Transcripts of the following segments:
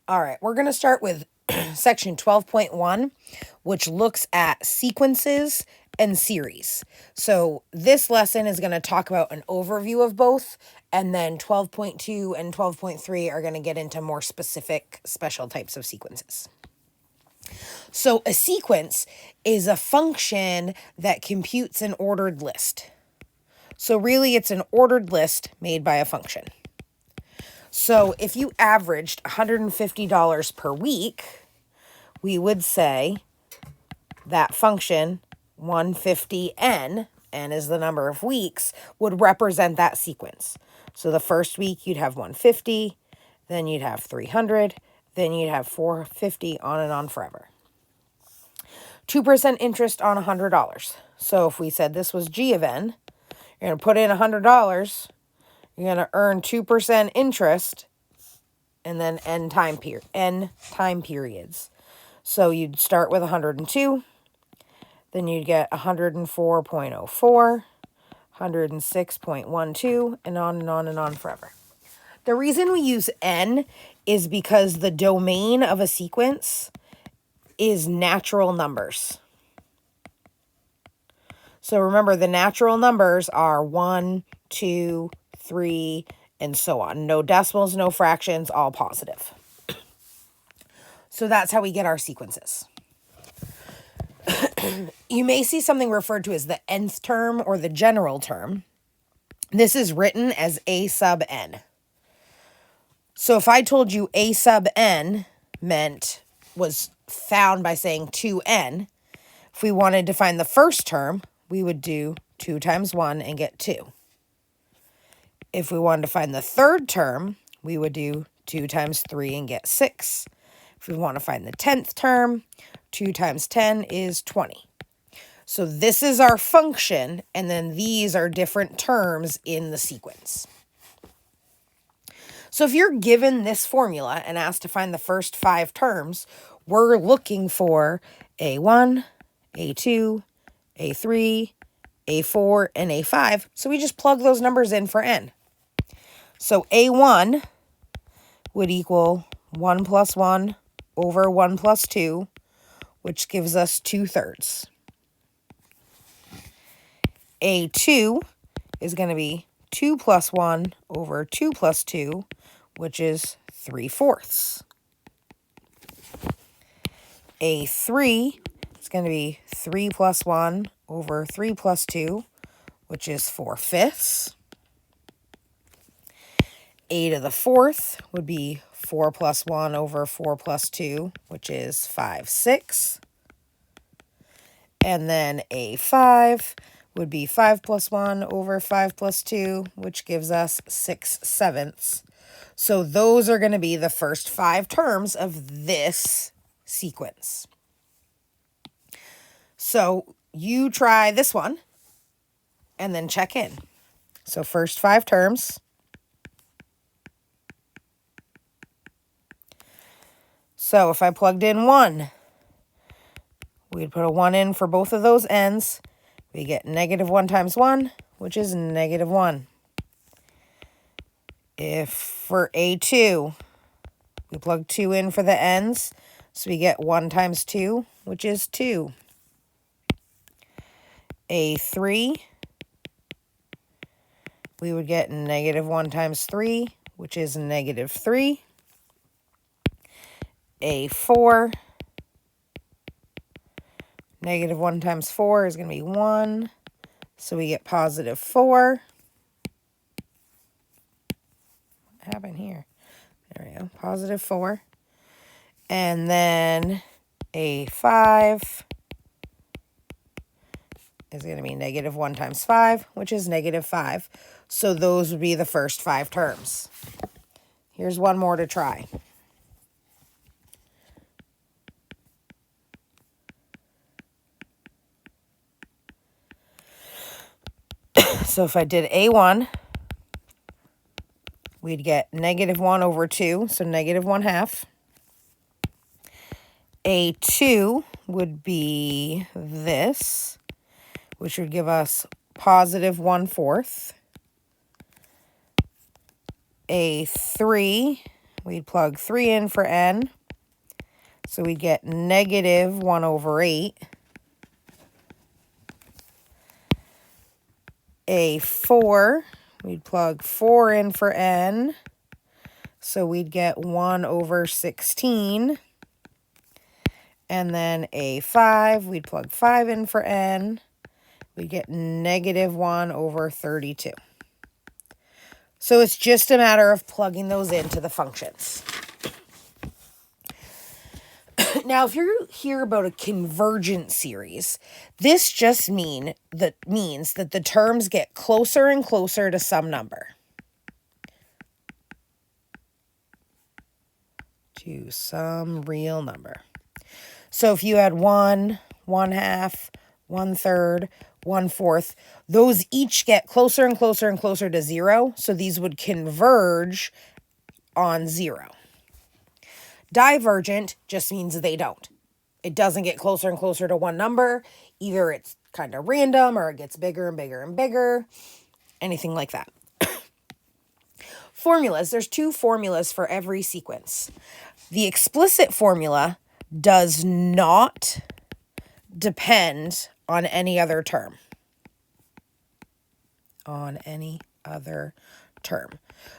All right, we're going to start with section 12.1, which looks at sequences and series. So this lesson is going to talk about an overview of both, and then 12.2 and 12.3 are going to get into more specific special types of sequences. So a sequence is a function that computes an ordered list. So really it's an ordered list made by a function. So if you averaged $150 per week, we would say that function 150n, n is the number of weeks, would represent that sequence. So the first week you'd have 150, then you'd have 300, then you'd have 450, on and on forever. 2% interest on $100. So if we said this was g of n, you're going to put in $100, you're going to earn 2% interest, and then n time periods. So you'd start with 102, then you'd get 104.04, 106.12, and on and on and on forever. The reason we use n is because the domain of a sequence is natural numbers. So remember, the natural numbers are 1, 2, 3, and so on. No decimals, no fractions, all positive. So that's how we get our sequences. You may see something referred to as the nth term or the general term. This is written as a sub n. So if I told you a sub n was found by saying 2n, if we wanted to find the first term, we would do 2 times 1 and get 2. If we wanted to find the third term, we would do 2 times 3 and get 6. If we want to find the 10th term, 2 times 10 is 20. So this is our function, and then these are different terms in the sequence. So if you're given this formula and asked to find the first 5 terms, we're looking for A1, A2, A3, A4, and A5. So we just plug those numbers in for n. So A1 would equal 1 plus 1 over 1 plus 2, which gives us 2/3. A2 is going to be 2 plus 1 over 2 plus 2, which is 3/4. A3 is going to be 3 plus 1 over 3 plus 2, which is 4/5. A to the 4th would be 4 plus 1 over 4 plus 2, which is 5/6. And then A5 would be 5 plus 1 over 5 plus 2, which gives us 6/7. So those are going to be the first 5 terms of this sequence. So you try this one and then check in. So first 5 terms. So if I plugged in 1, we'd put a 1 in for both of those n's. We get -1 times 1, which is -1. If for A2, we plug 2 in for the n's, so we get 1 times 2, which is 2. A3, we would get -1 times 3, which is -3. A4, -1 times 4 is going to be 1, so we get +4. What happened here? There we go, +4. And then A5 is going to be -1 times 5, which is -5. So those would be the first 5 terms. Here's one more to try. So if I did A1, we'd get -1 over 2, so -1/2. A2 would be this, which would give us +1/4. A3 we'd plug 3 in for n. So we'd get negative 1 over 8. A 4, we'd plug 4 in for n. So we'd get 1 over 16. And then a 5, we'd plug 5 in for n. We'd get negative 1 over 32. So it's just a matter of plugging those into the functions. Now, if you hear about a convergent series, this just means that the terms get closer and closer to some number. To some real number. So if you had 1, 1/2, 1/3, 1/4, those each get closer and closer and closer to 0. So these would converge on 0. Divergent just means they don't. It doesn't get closer and closer to one number. Either it's kind of random or it gets bigger and bigger and bigger. Anything like that. Formulas. There's 2 formulas for every sequence. The explicit formula does not depend on any other term.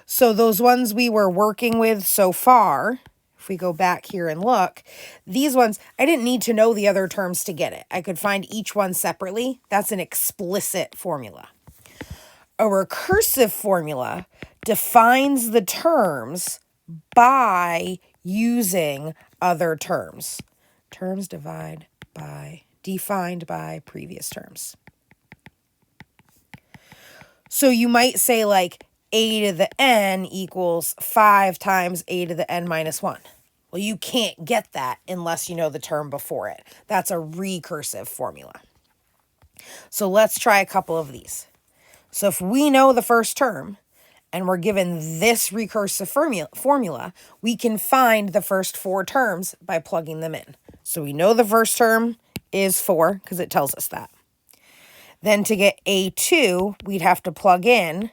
So those ones we were working with so far, if we go back here and look, these ones, I didn't need to know the other terms to get it. I could find each one separately. That's an explicit formula. A recursive formula defines the terms by using other terms. Terms defined by previous terms. So you might say like a to the n equals 5 times a to the n minus 1. Well, you can't get that unless you know the term before it. That's a recursive formula. So let's try a couple of these. So if we know the first term and we're given this recursive formula, we can find the first 4 terms by plugging them in. So we know the first term is 4 because it tells us that. Then to get a2, we'd have to plug in,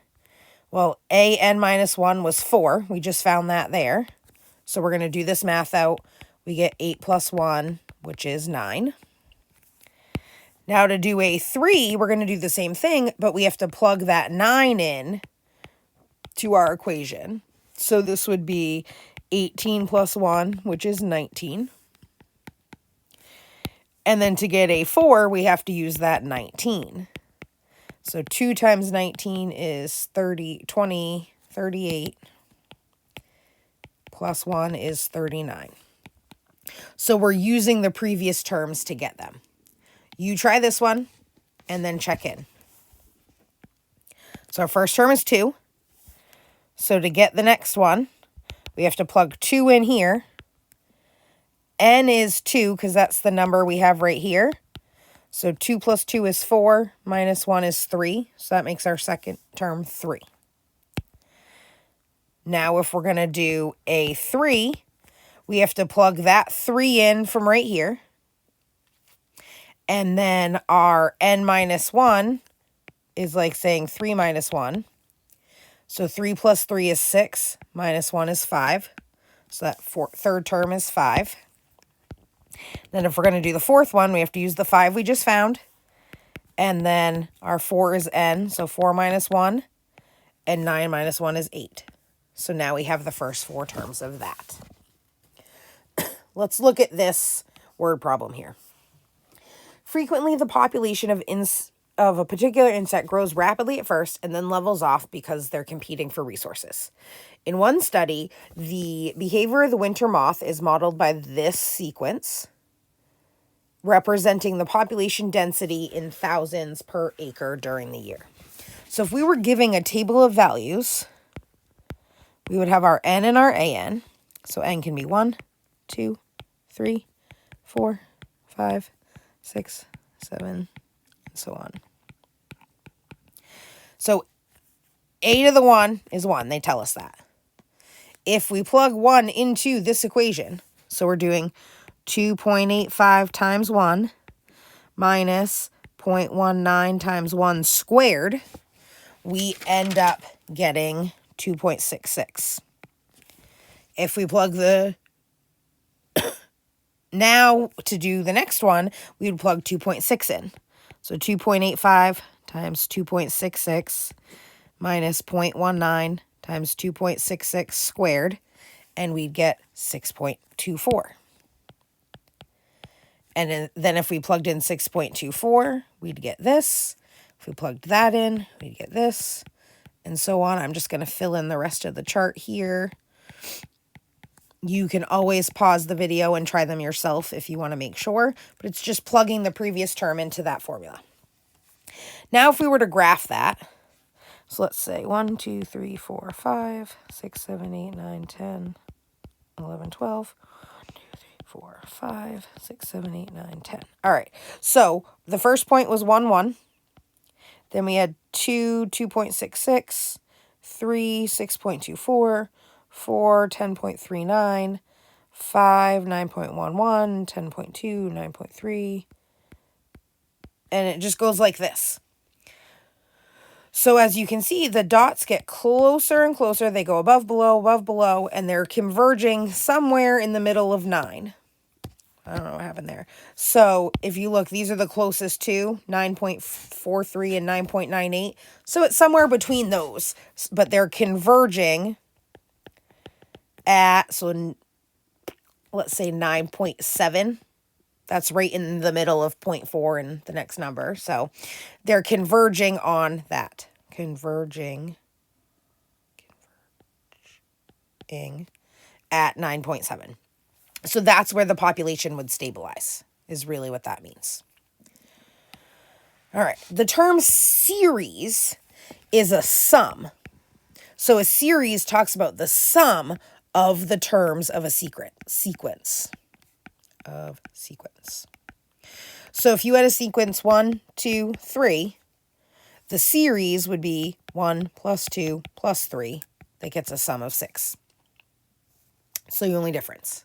well, an minus 1 was 4. We just found that there. So we're going to do this math out. We get 8 plus 1, which is 9. Now to do a3, we're going to do the same thing, but we have to plug that 9 in to our equation. So this would be 18 plus 1, which is 19. And then to get a4, we have to use that 19. So 2 times 19 is 38. Plus 1 is 39. So we're using the previous terms to get them. You try this one and then check in. So our first term is 2. So to get the next one, we have to plug 2 in here. N is 2 because that's the number we have right here. So 2 plus 2 is 4, minus 1 is 3. So that makes our second term 3. Now if we're going to do a3, we have to plug that 3 in from right here. And then our n minus 1 is like saying 3 minus 1. So 3 plus 3 is 6, minus 1 is 5. So that third term is 5. Then if we're going to do the fourth one, we have to use the 5 we just found. And then our 4 is n, so 4 minus 1. And 9 minus 1 is 8. So now we have the first 4 terms of that. Let's look at this word problem here. Frequently, the population of a particular insect grows rapidly at first and then levels off because they're competing for resources. In one study, the behavior of the winter moth is modeled by this sequence, representing the population density in thousands per acre during the year. So if we were giving a table of values, we would have our n and our an. So n can be 1, 2, 3, 4, 5, 6, 7, and so on. So a to the 1 is 1. They tell us that. If we plug 1 into this equation, so we're doing 2.85 times 1 minus 0.19 times 1 squared, we end up getting 2.66. If we plug the... Now, to do the next one, we would plug 2.6 in. So 2.85 times 2.66 minus 0.19 times 2.66 squared, and we'd get 6.24. And then if we plugged in 6.24, we'd get this. If we plugged that in, we'd get this, and so on. I'm just going to fill in the rest of the chart here. You can always pause the video and try them yourself if you want to make sure, but it's just plugging the previous term into that formula. Now, if we were to graph that, so let's say 1, 2, 3, 4, 5, 6, 7, 8, 9, 10, 11, 12. 4, 5, 6, 7, 8, 9, 10. All right. So the first point was 1, 1. Then we had 2, 2.66, 3, 6.24, 4, 10.39, 5, 9.11, 10.2, 9.3. And it just goes like this. So as you can see, the dots get closer and closer. They go above, below, and they're converging somewhere in the middle of 9. I don't know what happened there. So if you look, these are the closest two, 9.43 and 9.98. So it's somewhere between those, but they're converging at, so let's say 9.7. That's right in the middle of 0.4 and the next number. So they're converging on that. Converging at 9.7. So that's where the population would stabilize, is really what that means. All right. The term series is a sum. So a series talks about the sum of the terms of a sequence. So if you had a sequence 1, 2, 3, the series would be 1 plus 2 plus 3. That gets a sum of 6. So the only difference.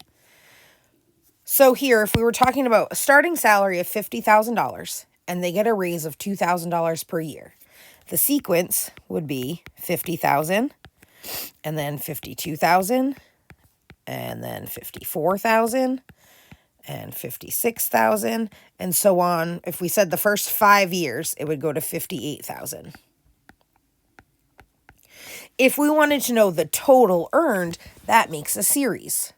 So here, if we were talking about a starting salary of $50,000 and they get a raise of $2,000 per year, the sequence would be 50,000 and then 52,000 and then 54,000 and 56,000 and so on. If we said the first 5 years, it would go to 58,000. If we wanted to know the total earned, that makes a series.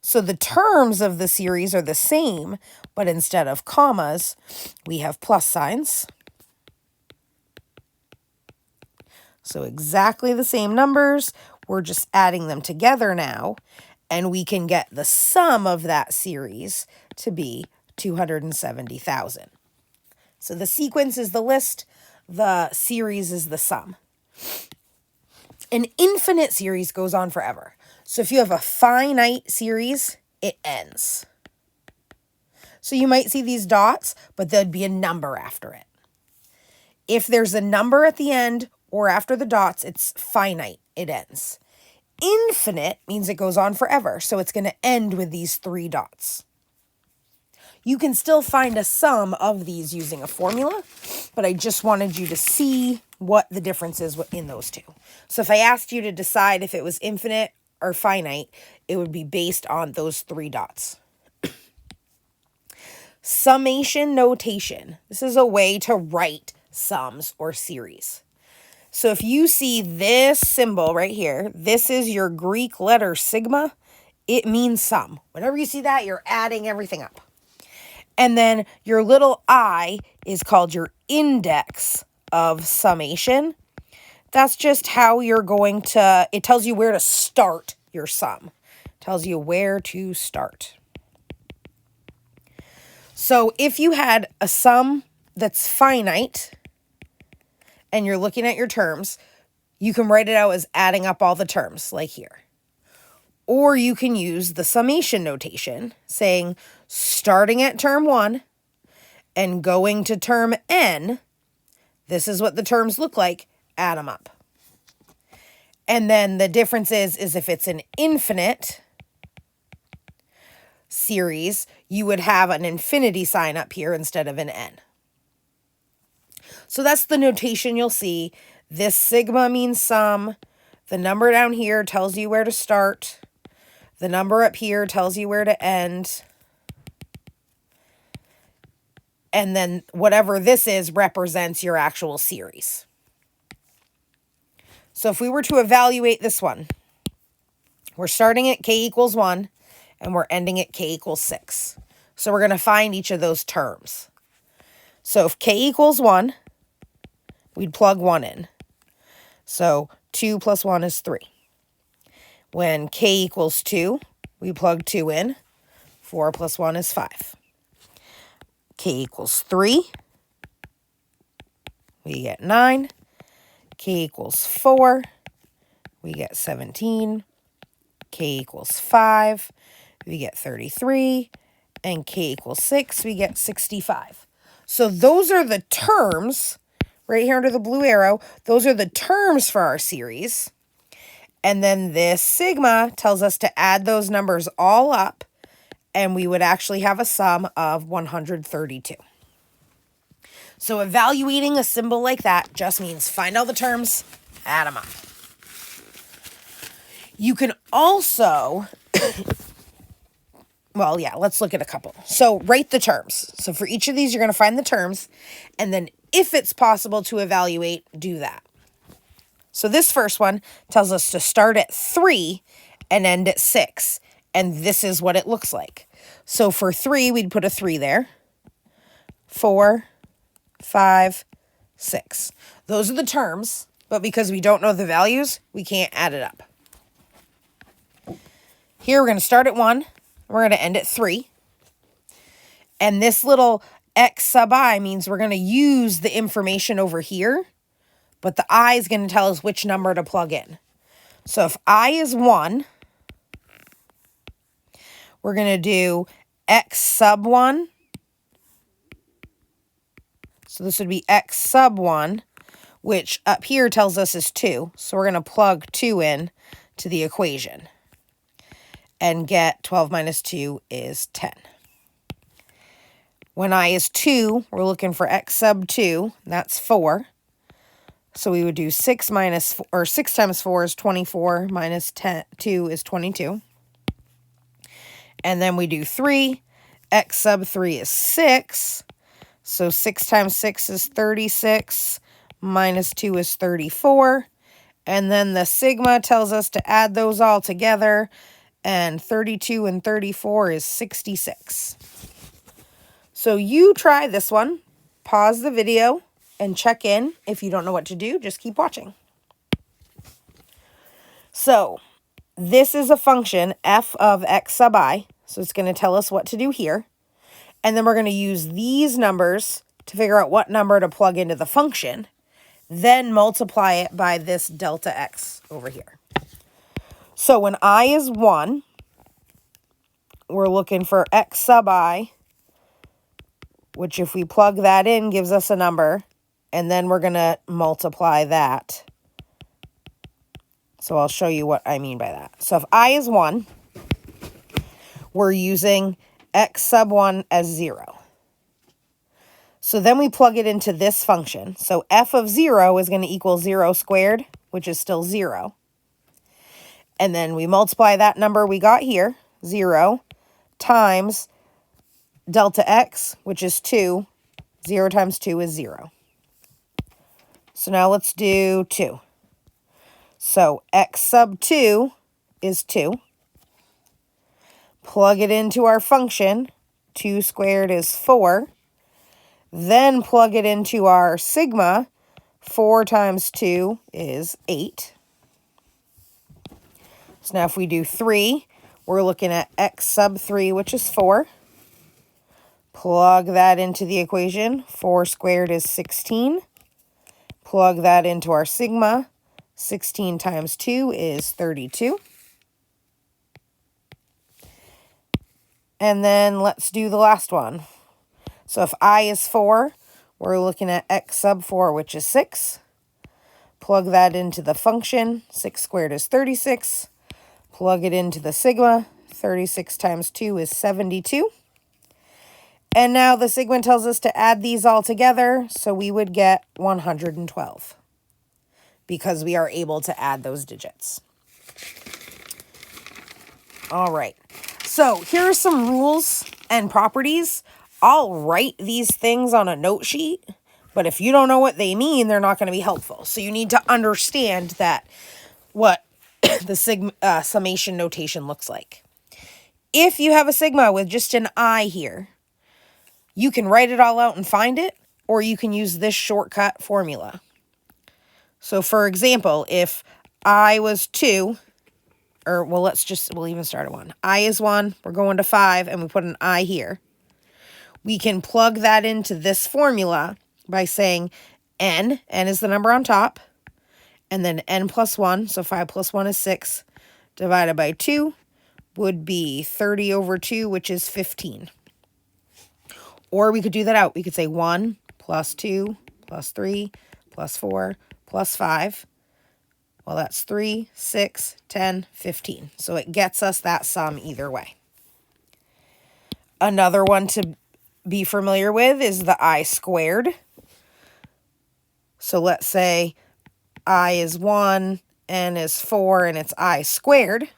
So the terms of the series are the same, but instead of commas, we have plus signs. So exactly the same numbers, we're just adding them together now, and we can get the sum of that series to be 270,000. So the sequence is the list, the series is the sum. An infinite series goes on forever. So if you have a finite series, it ends. So you might see these dots, but there'd be a number after it. If there's a number at the end or after the dots, it's finite. It ends. Infinite means it goes on forever. So it's going to end with these 3 dots. You can still find a sum of these using a formula, but I just wanted you to see what the difference is in those two. So if I asked you to decide if it was infinite or finite, it would be based on those 3 dots. Summation notation. This is a way to write sums or series. So if you see this symbol right here, this is your Greek letter sigma. It means sum. Whenever you see that, you're adding everything up. And then your little I is called your index of summation. That's just how you're going to, it tells you where to start your sum. It tells you where to start. So if you had a sum that's finite and you're looking at your terms, you can write it out as adding up all the terms, like here. Or you can use the summation notation, saying starting at term 1 and going to term n, this is what the terms look like, add them up. And then the difference is if it's an infinite series, you would have an infinity sign up here instead of an n. So that's the notation you'll see. This sigma means sum. The number down here tells you where to start. The number up here tells you where to end. And then whatever this is represents your actual series. So if we were to evaluate this one, we're starting at k equals 1 and we're ending at k equals 6. So we're going to find each of those terms. So if k equals 1, we'd plug 1 in. So 2 plus 1 is 3. When k equals 2, we plug 2 in. 4 plus 1 is 5. K equals 3. We get 9. K equals 4. We get 17. K equals 5. We get 33. And k equals 6. We get 65. So those are the terms, right here under the blue arrow. Those are the terms for our series. And then this sigma tells us to add those numbers all up, and we would actually have a sum of 132. So evaluating a symbol like that just means find all the terms, add them up. You can also, well, yeah, let's look at a couple. So write the terms. So for each of these, you're going to find the terms, and then if it's possible to evaluate, do that. So this first one tells us to start at 3 and end at 6. And this is what it looks like. So for 3, we'd put a 3 there. 4, 5, 6. Those are the terms, but because we don't know the values, we can't add it up. Here we're going to start at 1. We're going to end at 3. And this little x sub I means we're going to use the information over here, but the I is going to tell us which number to plug in. So if I is 1, we're going to do x sub 1. So this would be x sub 1, which up here tells us is 2. So we're going to plug 2 in to the equation and get 12 minus 2 is 10. When I is 2, we're looking for x sub 2. That's 4. So we would do 6 minus 4, or 6 times 4 is 24, minus 2 is 22. And then we do 3. X sub 3 is 6. So 6 times 6 is 36, minus 2 is 34. And then the sigma tells us to add those all together, and 32 and 34 is 66. So you try this one, pause the video, and check in. If you don't know what to do, just keep watching. So this is a function, f of x sub I. So it's going to tell us what to do here. And then we're going to use these numbers to figure out what number to plug into the function. Then multiply it by this delta x over here. So when I is 1, we're looking for x sub I, which if we plug that in gives us a number. And then we're going to multiply that. So I'll show you what I mean by that. So if I is 1, we're using x sub 1 as 0. So then we plug it into this function. So f of 0 is going to equal 0 squared, which is still 0. And then we multiply that number we got here, 0, times delta x, which is 2. 0 times 2 is 0. So now let's do 2. So x sub 2 is 2. Plug it into our function. 2 squared is 4. Then plug it into our sigma. 4 times 2 is 8. So now if we do 3, we're looking at x sub 3, which is 4. Plug that into the equation. 4 squared is 16. Plug that into our sigma. 16 times 2 is 32. And then let's do the last one. So if I is 4, we're looking at x sub 4, which is 6. Plug that into the function. 6 squared is 36. Plug it into the sigma. 36 times 2 is 72. And now the sigma tells us to add these all together, so we would get 112 because we are able to add those digits. All right. So here are some rules and properties. I'll write these things on a note sheet, but if you don't know what they mean, they're not going to be helpful. So you need to understand that what the summation notation looks like. If you have a sigma with just an I here, you can write it all out and find it, or you can use this shortcut formula. So for example, if I was 2, or well, we'll even start at 1. I is 1, we're going to 5, and we put an I here. We can plug that into this formula by saying n is the number on top, and then n plus 1, so 5 plus 1 is 6, divided by 2 would be 30 over 2, which is 15. Or we could do that out. We could say 1 plus 2 plus 3 plus 4 plus 5. Well, that's 3, 6, 10, 15. So it gets us that sum either way. Another one to be familiar with is the I squared. So let's say I is 1, n is 4, and it's I squared.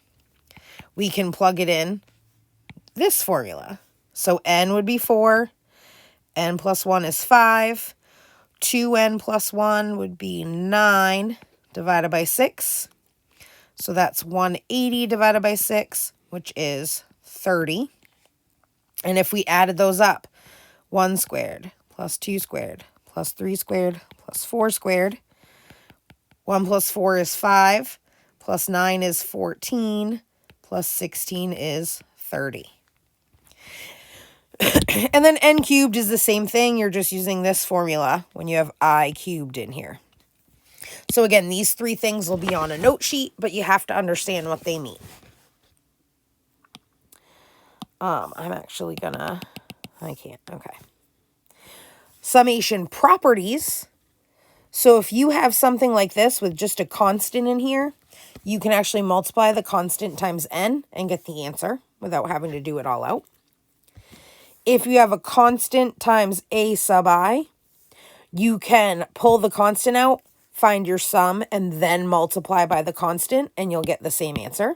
We can plug it in this formula. So n would be 4, n plus 1 is 5, 2n plus 1 would be 9 divided by 6. So that's 180 divided by 6, which is 30. And if we added those up, 1 squared plus 2 squared plus 3 squared plus 4 squared, 1 plus 4 is 5, plus 9 is 14, plus 16 is 30. And then n cubed is the same thing. You're just using this formula when you have I cubed in here. So again, these 3 things will be on a note sheet, but you have to understand what they mean. I'm actually gonna, I can't, okay. Summation properties. So if you have something like this with just a constant in here, you can actually multiply the constant times n and get the answer without having to do it all out. If you have a constant times a sub I, you can pull the constant out, find your sum, and then multiply by the constant, and you'll get the same answer.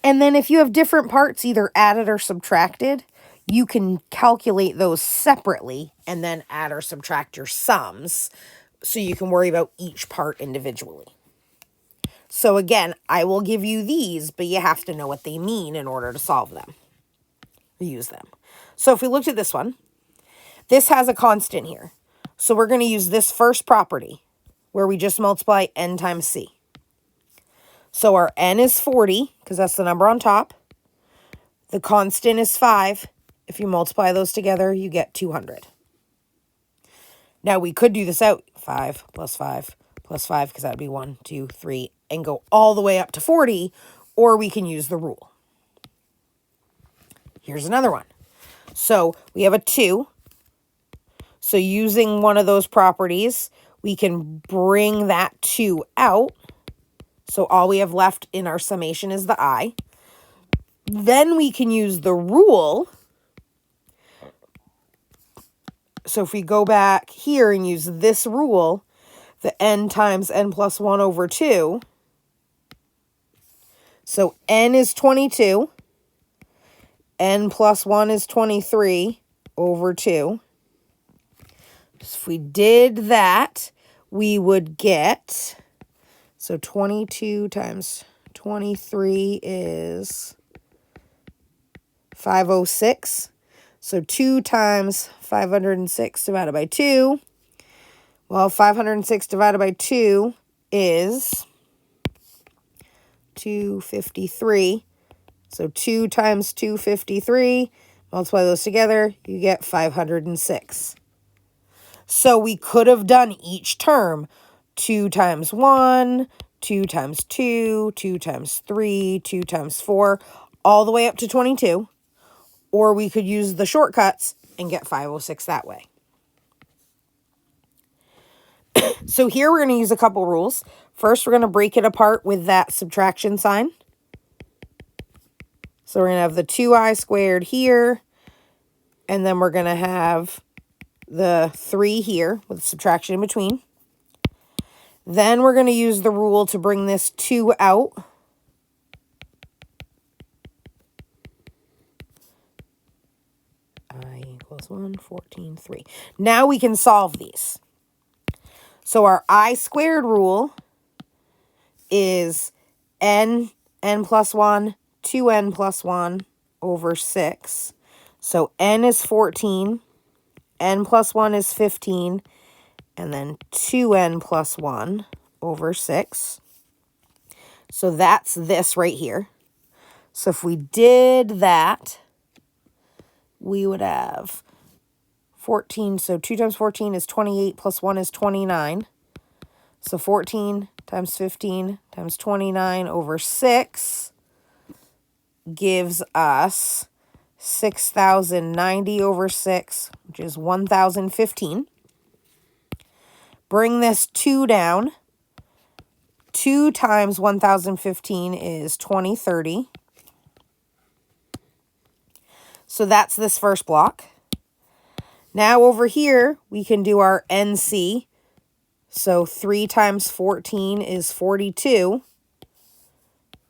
And then if you have different parts, either added or subtracted, you can calculate those separately and then add or subtract your sums, so you can worry about each part individually. So again, I will give you these, but you have to know what they mean in order to solve them. Use them. So if we looked at this one, this has a constant here. So we're going to use this first property where we just multiply n times c. So our n is 40 because that's the number on top. The constant is 5. If you multiply those together, you get 200. Now we could do this out. 5 plus 5 plus 5 because that would be 1, 2, 3 and go all the way up to 40, or we can use the rule. Here's another one. So we have a 2. So using one of those properties, we can bring that 2 out. So all we have left in our summation is the I. Then we can use the rule. So if we go back here and use this rule, the n times n plus 1 over 2. So n is 22. N plus 1 is 23 over 2. So if we did that, we would get, so 22 times 23 is 506. So 2 times 506 divided by 2. Well, 506 divided by 2 is 253. So 2 times 253, multiply those together, you get 506. So we could have done each term 2 times 1, 2 times 2, 2 times 3, 2 times 4, all the way up to 22. Or we could use the shortcuts and get 506 that way. So here we're going to use a couple rules. First, we're going to break it apart with that subtraction sign. So we're going to have the 2i squared here, and then we're going to have the 3 here with subtraction in between. Then we're going to use the rule to bring this 2 out. times 1, 14, 3. Now we can solve these. So our I squared rule is n plus 1, 2n plus 1 over 6. So n is 14, n plus 1 is 15, and then 2n plus 1 over 6. So that's this right here. So if we did that, we would have 14. So 2 times 14 is 28 plus 1 is 29. So 14 times 15 times 29 over 6 gives us 6,090 over 6, which is 1,015. Bring this 2 down. 2 times 1,015 is 2030. So that's this first block. Now over here, we can do our NC. So 3 times 14 is 42.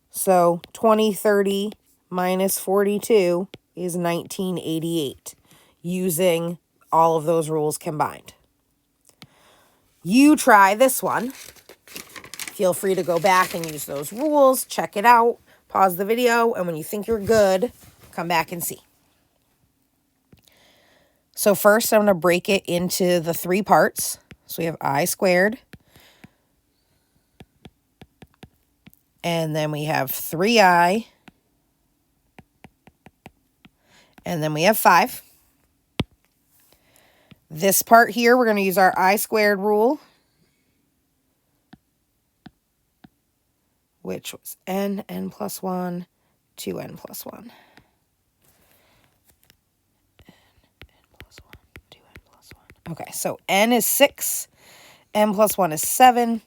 So 2030 minus 42 is 1988, using all of those rules combined. You try this one. Feel free to go back and use those rules, check it out, pause the video, and when you think you're good, come back and see. So first, I'm going to break it into the 3 parts. So we have I squared. And then we have 3i. And then we have 5. This part here, we're going to use our I squared rule, which was n plus 1, 2n plus 1. Okay, so n is 6, n plus 1 is 7,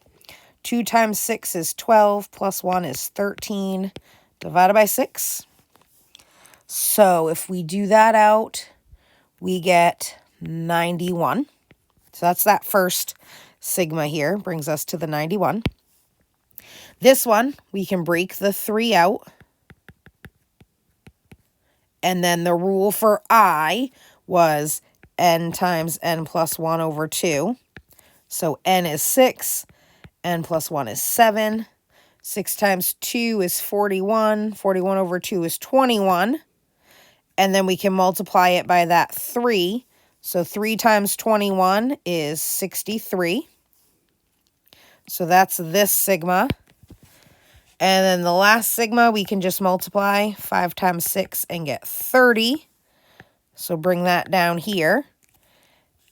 2 times 6 is 12, plus 1 is 13, divided by 6. So if we do that out, we get 91. So that's that first sigma here, brings us to the 91. This one, we can break the 3 out. And then the rule for I was n times n plus 1 over 2. So n is 6, n plus 1 is 7. 6 times 2 is 41. 41 over 2 is 21. And then we can multiply it by that 3. So 3 times 21 is 63. So that's this sigma. And then the last sigma, we can just multiply 5 times 6 and get 30. So bring that down here.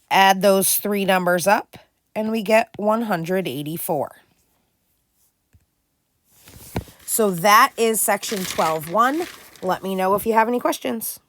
Add those 3 numbers up, and we get 184. So that is section 12.1. Let me know if you have any questions.